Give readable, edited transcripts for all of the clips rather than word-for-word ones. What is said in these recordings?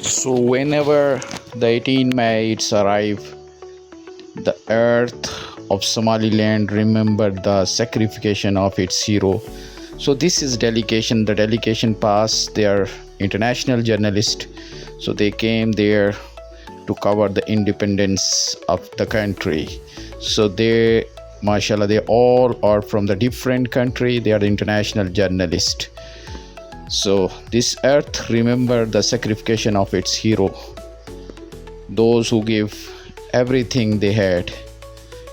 So whenever the 18 May it's arrive, the earth of Somaliland remembered the sacrifice of its hero. So this is delegation. The delegation passed. They are international journalists. So they came there to cover the independence of the country. So they, mashallah, they all are from the different country. They are the international journalists. So this earth remember the sacrifice of its hero, those who gave everything they had,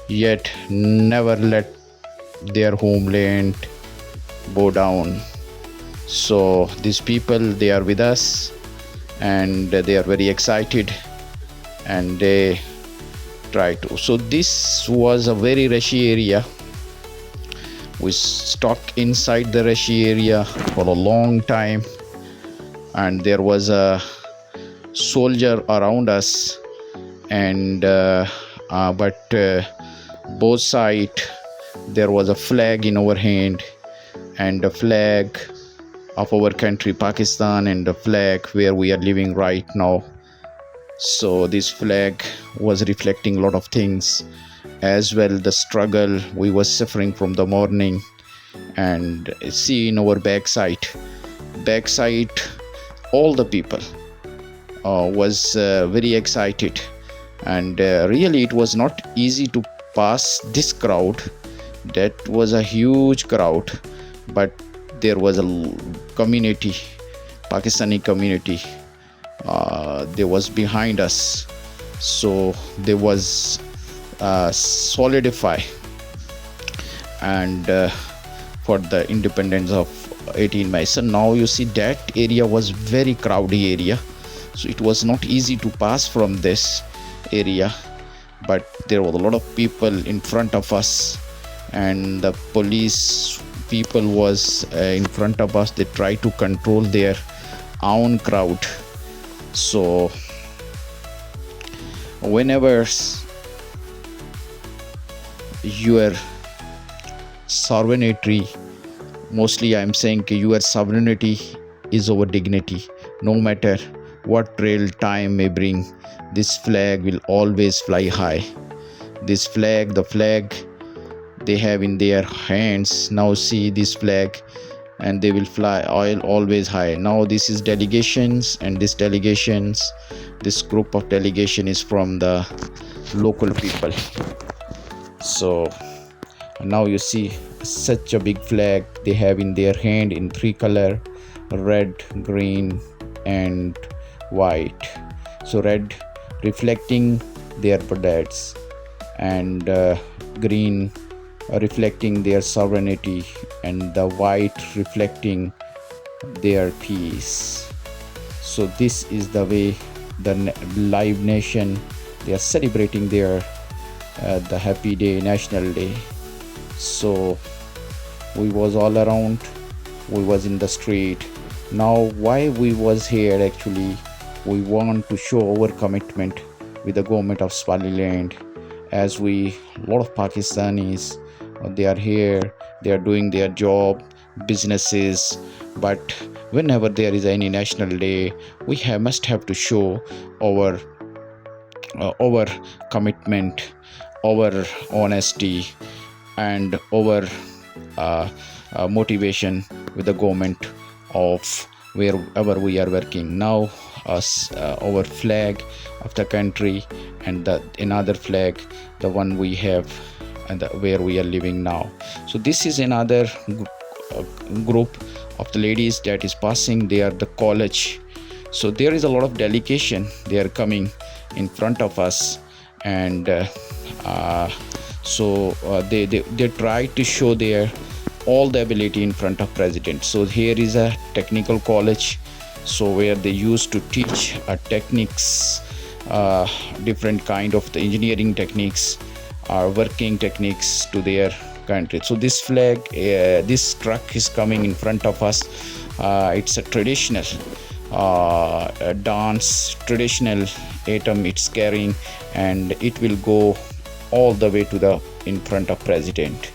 yet never let their homeland bow down. So these people, they are with us, and they are very excited, and they try to. So this was a very rushy area. We stuck inside the rushy area for a long time, and there was a soldier around us, and both side there was a flag in our hand, and the flag of our country Pakistan, and the flag where we are living right now. So this flag was reflecting a lot of things, as well the struggle we were suffering from the morning. And see, in our backside all the people was very excited, and really it was not easy to pass this crowd. That was a huge crowd, but there was a community, Pakistani community, there was behind us. So there was solidify and for the independence of 18 May. So now you see that area was very crowded area, so it was not easy to pass from this area, but there were a lot of people in front of us, and the police people was in front of us. They try to control their own crowd. So whenever your sovereignty, mostly I'm saying your sovereignty is our dignity. No matter what real time may bring, this flag will always fly high. This flag, the flag they have in their hands, now see this flag, and they will fly always high. Now this is delegations, and this group of delegation is from the local people. So now you see such a big flag they have in their hand in three color: red, green, and white. So red reflecting their products, and green reflecting their sovereignty, and the white reflecting their peace. So this is the way the live nation, they are celebrating their the happy day, national day. So we was all around, we was in the street. Now why we was here, actually we want to show our commitment with the government of Somaliland, as a lot of Pakistanis, they are here, they are doing their job, businesses, but whenever there is any national day, we must have to show our commitment, our honesty, and our motivation with the government of wherever we are working. Now our flag of the country, and another flag, the one we have, and where we are living now. So this is another group of the ladies that is passing. They are the college. So there is a lot of delegation, they are coming in front of us, and they try to show their all the ability in front of president. So here is a technical college, so where they used to teach techniques, different kind of the engineering techniques, working techniques to their country. So this flag, this truck is coming in front of us. It's a traditional dance, traditional item it's carrying, and it will go all the way to the in front of president.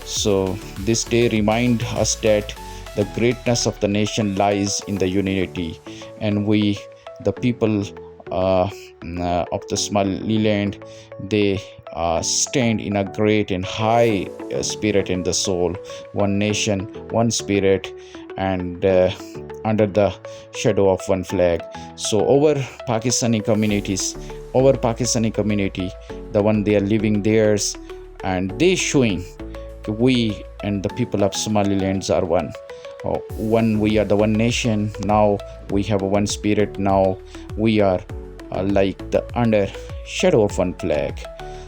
So this day remind us that the greatness of the nation lies in the unity, and we the people of the Somaliland, they stand in a great and high spirit in the soul, one nation, one spirit, and under the shadow of one flag. So our Pakistani community, the one they are living theirs, and they showing we and the people of Somaliland are one. One, we are the one nation. Now we have a one spirit. Now we are like the under shadow of one flag.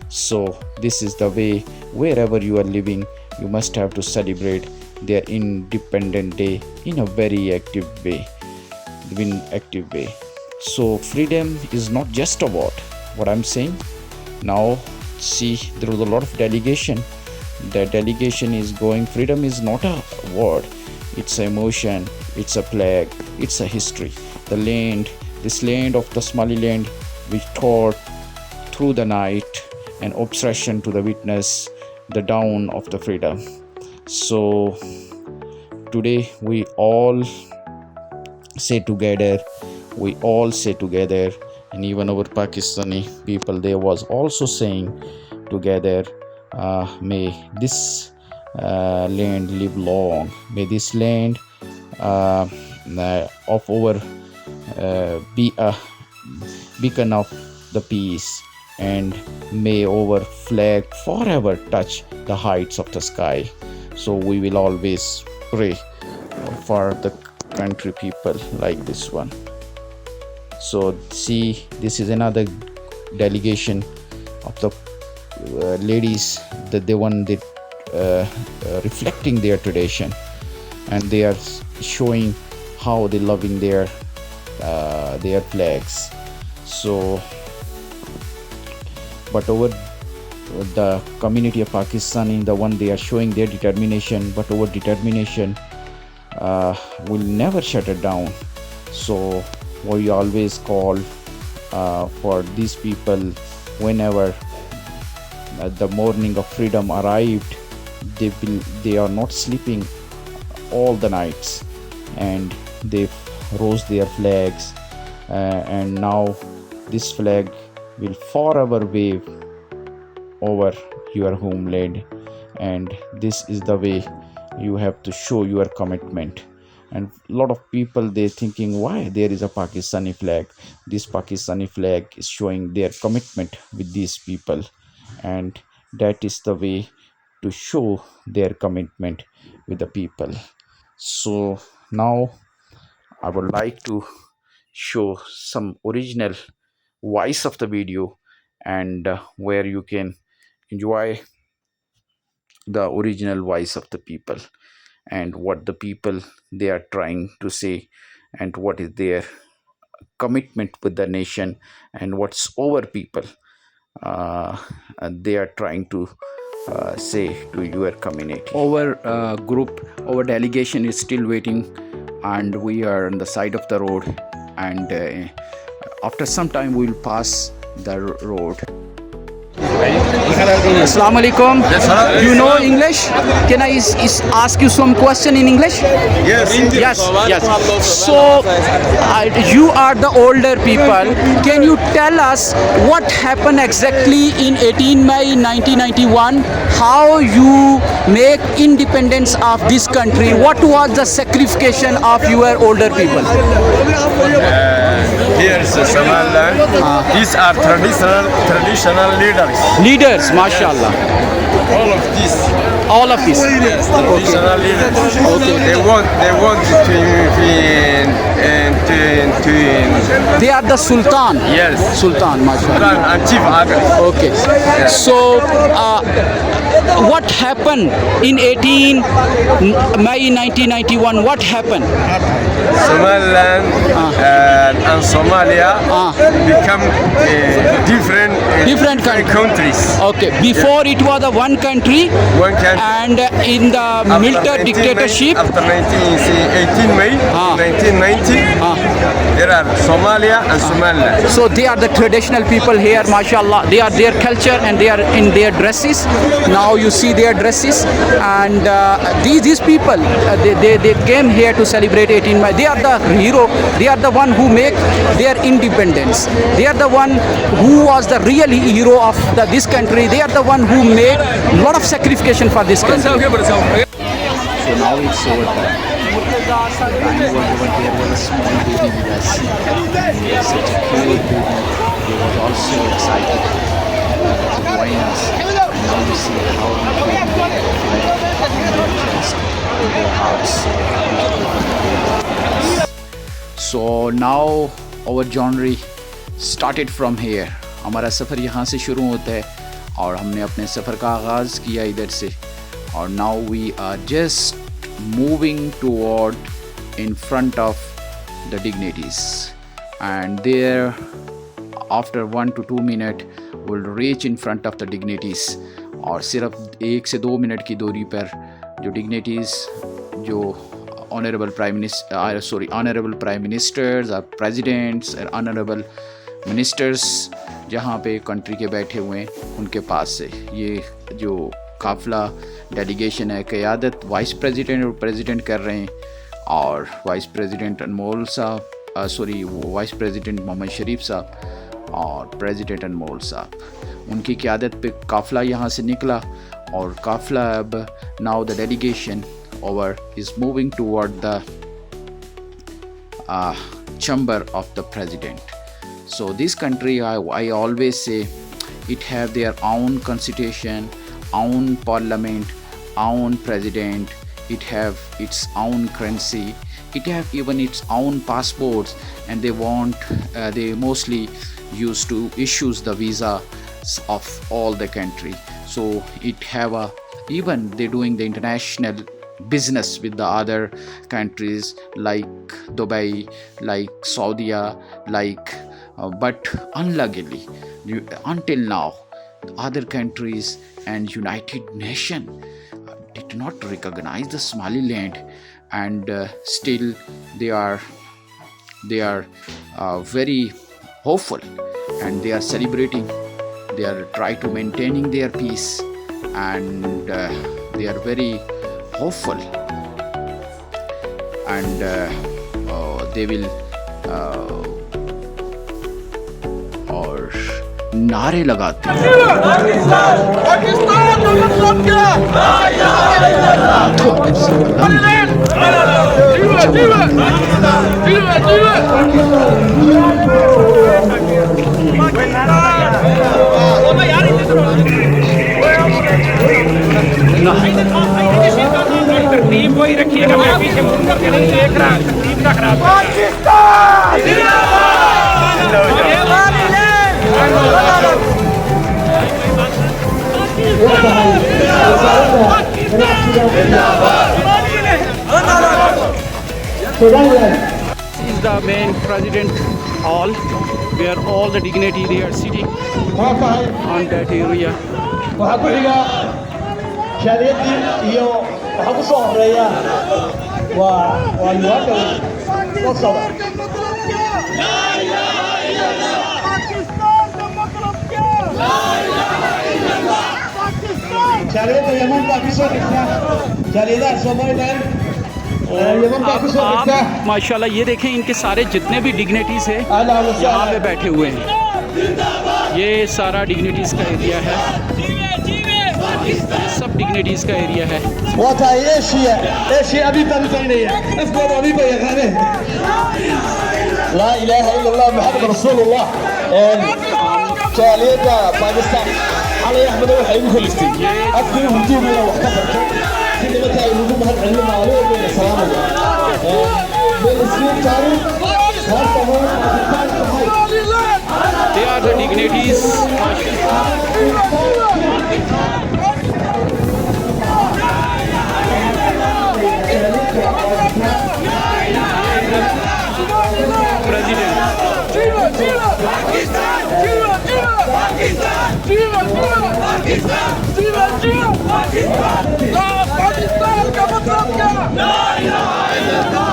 So this is the way, wherever you are living, you must have to celebrate their Independent Day in a very active way. So freedom is not just a word, what I'm saying. Now see, there was a lot of delegation. The delegation is going, freedom is not a word, it's an emotion, it's a flag, it's a history. This land of the Somaliland, which taught through the night an obsession to the witness the dawn of the freedom. So today we all say together, and even our Pakistani people, they was also saying together, may this land live long, may this land of our be a beacon of the peace, and may our flag forever touch the heights of the sky. So we will always pray for the country people like this one. So see, this is another delegation of the ladies, that they one that reflecting their tradition, and they are showing how they loving their flags. So but over the community of Pakistani, the one they are showing their determination, but our determination will never shut it down. So we always call for these people, whenever the morning of freedom arrived, they are not sleeping all the nights, and they rose their flags, and now this flag will forever wave over your homeland. And this is the way you have to show your commitment. And a lot of people, they thinking, why there is a Pakistani flag? This Pakistani flag is showing their commitment with these people, and that is the way to show their commitment with the people. So now I would like to show some original voice of the video, and where you can enjoy the original voice of the people, and what the people they are trying to say, and what is their commitment with the nation, and what's over people and they are trying to say to your community. Our group, our delegation is still waiting, and we are on the side of the road, and after some time we will pass the road. Assalamu alaikum. Do you know English? Can I ask you some question in English? Yes. So you are the older people. Can you tell us what happened exactly in 18 May 1991? How you make independence of this country? What was the sacrifice of your older people? Here is Somaliland. These are traditional leaders. Leaders, mashallah. All of these. Yes, traditional leaders. Okay. They want to They are the Sultan. yes. Sultan, mashallah. And Chief Aga. Okay. So, what happened in 18 May 1991? What happened? Somaliland and Somalia become different countries. Okay. Before it was a one country, and in the After military 1990 dictatorship. After 18 May 1990, there are Somalia and Somaliland. So they are the traditional people here, mashallah. They are their culture, and they are in their dresses. Now you see their dresses, and these people, they came here to celebrate 18 May. They are the hero. They are the one who make their independence. They are the one who was the real hero of this country. They are the one who made a lot of sacrifice for this country. So now it's over time. And whatever there was a small baby with us. He was such a cute baby. He was also excited to join us. And now you see how he came just in their hearts. So now our journey started from here. हमारा सफ़र यहाँ से शुरू होता है और हमने अपने सफ़र का आगाज़ किया इधर से और now we are just moving toward in front of the dignitaries and there after 1 to 2 minutes we'll reach in front of the dignitaries और सिर्फ 1 से 2 मिनट की दूरी पर जो dignitaries जो honorable prime ministers or presidents or honorable ministers जहाँ पे कंट्री के बैठे हुए हैं उनके पास से ये जो काफ़िला डेलीगेशन है क़यादत वाइस प्रेसिडेंट और प्रेसिडेंट कर रहे हैं और वाइस प्रेसिडेंट अनमोल साहब वाइस प्रेसिडेंट मोहम्मद शरीफ साहब और प्रेसिडेंट अनमोल साहब उनकी क़यादत पे काफ़िला यहाँ से निकला और काफ़िला अब now the delegation over is moving toward the chamber of the president. So this country I always say it have their own constitution, own parliament, own president, it have its own currency, it have even its own passports and they mostly used to issue the visa of all the country. So it have even they doing the international business with the other countries like Dubai, like Saudi, but unluckily until now other countries and United Nations did not recognize the Somaliland and still they are very hopeful and they are celebrating, they are trying to maintaining their peace and they are very hopeful and they will और नारे लगाते हैं तरतीब वही रखिएगा मैं पीछे मुड़ करके नहीं देख रहा तरतीब का खराब This is the main president hall where all the dignitaries they are sitting on that area. شاليتي iyo waxa ku soo horeeya waa yuwaaka la socda la ilaha illallah Pakistan ka matlab kya la ilaha illallah Pakistan شاليتي yaman ka ku soo xigta شاليدا Somaliland yaman ka ku soo xigta माशाल्लाह ये देखें इनके सारे जितने भी dignities हैं यहाँ पे बैठे हुए हैं ये सारा डिग्निटीज का एरिया है सब डिग्निटीज का एरिया है वाता एशिया अभी तभी नहीं है इसको अभी पे खाने لا اله الا الله محمد رسول الله جاليدا باكستان علي احمد waxay ugu khaliftay afkii hurduumada wax ka bartay sidii markay ugu mahad celin maalee been salaamaya بالسير taariikh they are the dignitaries Pakistan का मतलब क्या ला इलाहा इल्लल्लाह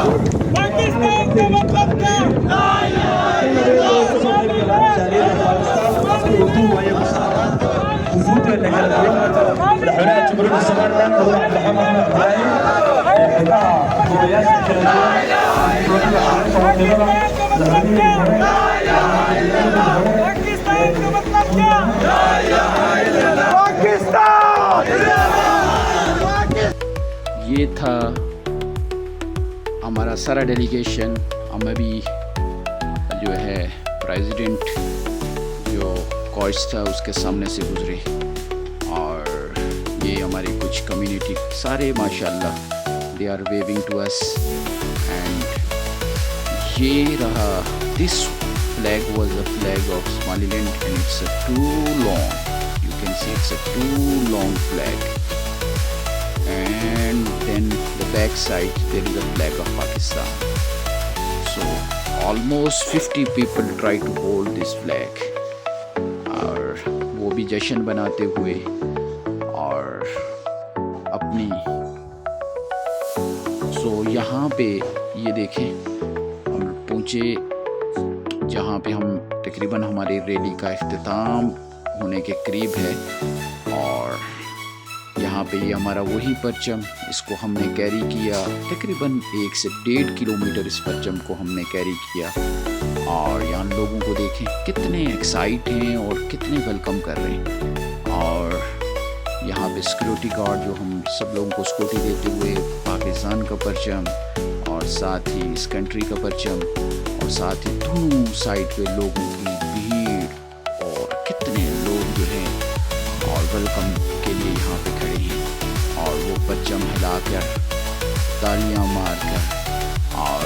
पाकिस्तान का मतलब क्या ला इलाहा इल्लल्लाह मतलब क्या? पाकिस्तान का मतलब क्या? ये था हमारा सारा डेलीगेशन। हम अभी जो है प्रेसिडेंट जो कॉच था उसके सामने से गुजरे, और ये हमारी कुछ कम्युनिटी सारे माशाल्लाह they are waving to us. And ये रहा, this flag was a flag of Somaliland and it's a too long, you can see it's a too long flag, and then the back side there is a flag of Pakistan. So almost 50 people try to hold this flag, और वो भी जश्न बनाते हुए और अपनी। सो यहाँ पे ये देखें हम पहुँचे जहाँ पे हम तकरीबन हमारी रैली का इख्तिताम होने के करीब है, और यहाँ पे ये हमारा वही परचम, इसको हमने कैरी किया तकरीबन 1 से 1.5 किलोमीटर इस परचम को हमने कैरी किया। और यहाँ लोगों को देखें कितने एक्साइट हैं और कितने वेलकम कर रहे हैं। और यहाँ पे सिक्योरिटी गार्ड जो हम सब लोगों को सिक्योरिटी देते हुए पाकिस्तान का परचम और साथ ही इस कंट्री का परचम, और साथ ही दोनों साइड पे लोगों की भीड़ और कितने लोग जो हैं और वेलकम के लिए यहाँ पे खड़े हैं, और वो परचम हिलाकर तालियां मारकर और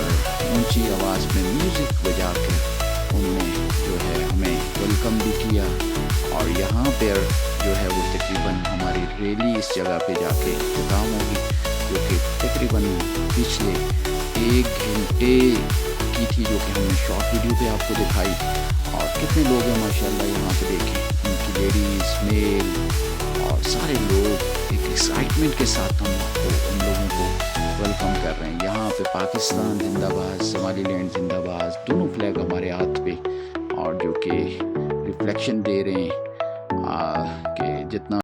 ऊंची आवाज़ में म्यूज़िक बजाकर उन्होंने जो है हमें वेलकम भी किया। और यहाँ पर जो है वो तकरीबन हमारी रैली इस जगह पे जाके इख्तिताम होगी, जो कि तकरीबन पिछले 1 घंटे की थी, जो कि हमने शॉर्ट वीडियो पे आपको दिखाई। और कितने लोग हैं माशाल्लाह यहाँ पे देखें, उनकी लेडीज़ मेल और सारे लोग एक एक्साइटमेंट के साथ उन लोगों को वेलकम कर रहे हैं। यहाँ पे पाकिस्तान जिंदाबाद, सोमालीलैंड जिंदाबाद, दोनों फ्लैग हमारे हाथ पे, और जो कि रिफ्लेक्शन दे रहे हैं कि जितना